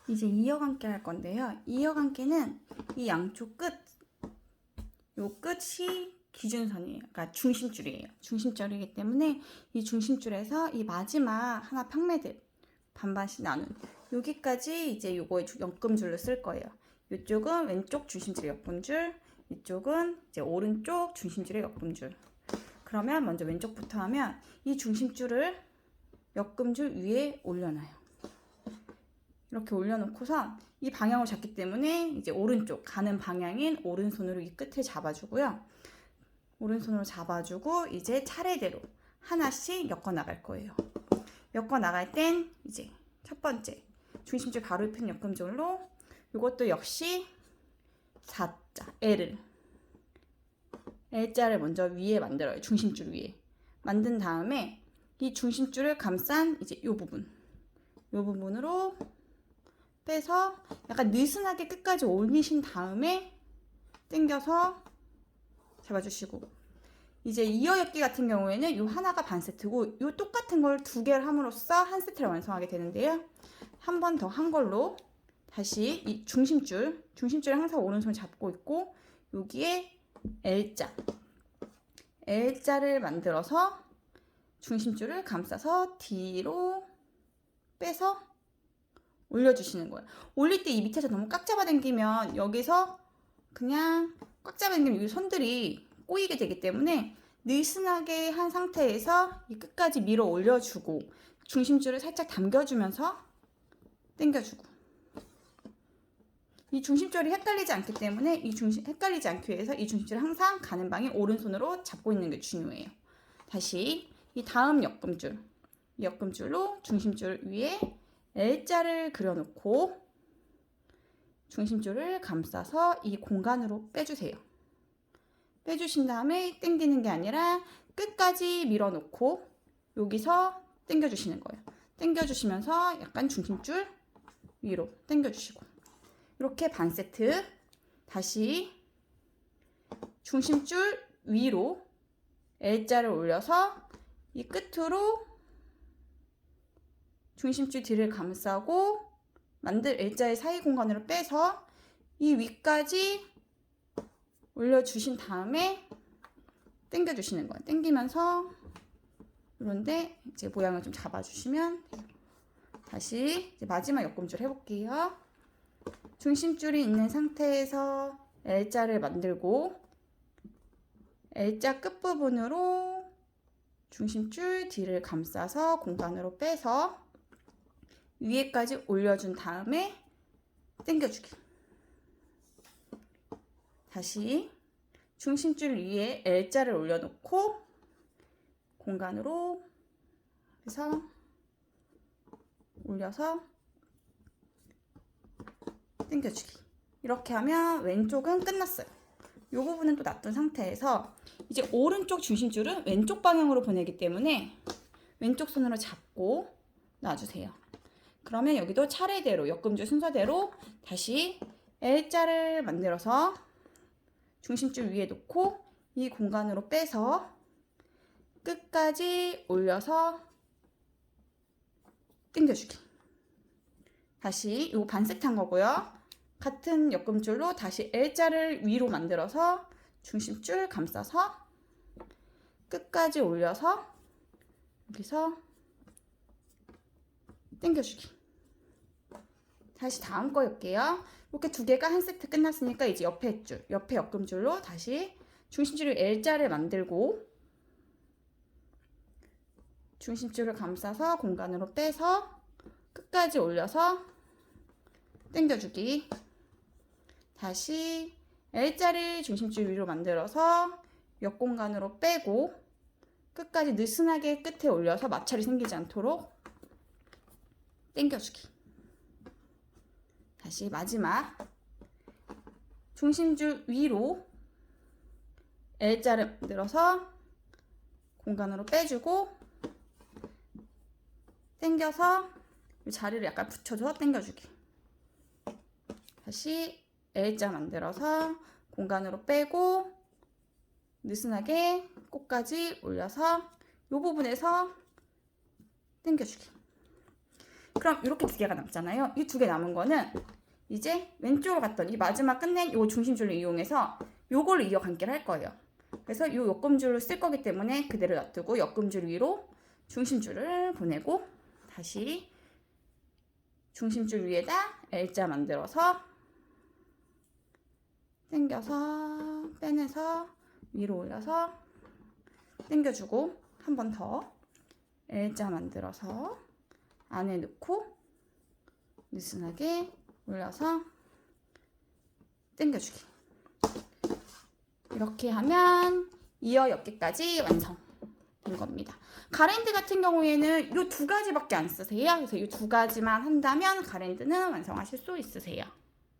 이제 이어감기 할 건데요. 이어감기는 이 양쪽 끝, 요 끝이 기준선이에요. 그러니까 중심줄이에요. 중심줄이기 때문에 이 중심줄에서 이 마지막 하나 평매듭 반반씩 나눈 여기까지 이제 요거에 엮음줄로 쓸 거예요. 이쪽은 왼쪽 중심줄의 엮음줄, 이쪽은 이제 오른쪽 중심줄의 엮음줄. 그러면 먼저 왼쪽부터 하면 이 중심줄을 엮음줄 위에 올려놔요. 이렇게 올려놓고서 이 방향을 잡기 때문에 이제 오른쪽 가는 방향인 오른손으로 이 끝을 잡아주고요. 오른손으로 잡아주고 이제 차례대로 하나씩 엮어 나갈 거예요. 엮어 나갈 땐 이제 첫 번째 중심줄 바로 옆에 엮음줄로 이것도 역시 4자 L자를 먼저 위에 만들어요. 중심줄 위에 만든 다음에 이 중심줄을 감싼 이제 이 부분으로 빼서 약간 느슨하게 끝까지 올리신 다음에 당겨서 잡아주시고, 이제 이어엮기 같은 경우에는 이 하나가 반 세트고 이 똑같은 걸 두 개를 함으로써 한 세트를 완성하게 되는데요. 한 번 더 한 걸로 다시 이 중심줄을 항상 오른손 잡고 있고 여기에 L자를 만들어서 중심줄을 감싸서 뒤로 빼서 올려주시는 거예요. 올릴 때 이 밑에서 너무 꽉 잡아당기면 여기서 그냥 꽉 잡아당기면 이 손들이 꼬이게 되기 때문에 느슨하게 한 상태에서 이 끝까지 밀어 올려주고 중심줄을 살짝 당겨주면서 당겨주고, 이 중심줄이 헷갈리지 않기 때문에 헷갈리지 않기 위해서 이 중심줄을 항상 가는 방향 오른손으로 잡고 있는 게 중요해요. 다시 이 다음 엮음줄로 중심줄 위에 L자를 그려놓고 중심줄을 감싸서 이 공간으로 빼주세요. 빼주신 다음에 당기는 게 아니라 끝까지 밀어놓고 여기서 당겨주시는 거예요. 당겨주시면서 약간 중심줄 위로 당겨주시고, 이렇게 반 세트. 다시 중심줄 위로 L자를 올려서 이 끝으로 중심줄 뒤를 감싸고 만들 L자의 사이 공간으로 빼서 이 위까지 올려주신 다음에 당겨주시는 거예요. 당기면서 그런데 이제 모양을 좀 잡아주시면 돼요. 다시 이제 마지막 엮음줄 해볼게요. 중심줄이 있는 상태에서 L자를 만들고 L자 끝부분으로 중심줄 뒤를 감싸서 공간으로 빼서 위에까지 올려준 다음에 당겨주기. 다시 중심줄 위에 L자를 올려놓고 공간으로 해서 올려서 당겨주기. 이렇게 하면 왼쪽은 끝났어요. 이 부분은 또 놔둔 상태에서 이제 오른쪽 중심줄은 왼쪽 방향으로 보내기 때문에 왼쪽 손으로 잡고 놔주세요. 그러면 여기도 차례대로 엮음줄 순서대로 다시 L자를 만들어서 중심줄 위에 놓고 이 공간으로 빼서 끝까지 올려서 당겨주기. 다시 이거 반 세트 한 거고요. 같은 엮음줄로 다시 L자를 위로 만들어서 중심줄 감싸서 끝까지 올려서 여기서 당겨주기. 다시 다음 거 할게요. 이렇게 두 개가 한 세트 끝났으니까 이제 옆에 엮음줄로 다시 중심줄을 L자를 만들고 중심줄을 감싸서 공간으로 빼서 끝까지 올려서 당겨주기. 다시 L자를 중심줄 위로 만들어서 옆 공간으로 빼고 끝까지 느슨하게 끝에 올려서 마찰이 생기지 않도록 당겨주기. 다시 마지막 중심줄 위로 L자를 만들어서 공간으로 빼주고 당겨서 이 자리를 약간 붙여줘 당겨주기. 다시 L자 만들어서 공간으로 빼고 느슨하게 끝까지 올려서 이 부분에서 당겨주기. 그럼 이렇게 두 개가 남잖아요. 이 두 개 남은 거는 이제 왼쪽으로 갔던 이 마지막 끝낸 요 중심줄을 이용해서 요걸 이어감기를 할 거예요. 그래서 요 역금줄을 쓸 거기 때문에 그대로 놔두고 역금줄 위로 중심줄을 보내고 다시 중심줄 위에다 L자 만들어서 당겨서 빼내서 위로 올려서 당겨주고 한 번 더 L자 만들어서 안에 넣고 느슨하게 올려서 당겨주기. 이렇게 하면 이어 엮기까지 완성된 겁니다. 가랜드 같은 경우에는 이 두 가지밖에 안 쓰세요. 그래서 이 두 가지만 한다면 가랜드는 완성하실 수 있으세요.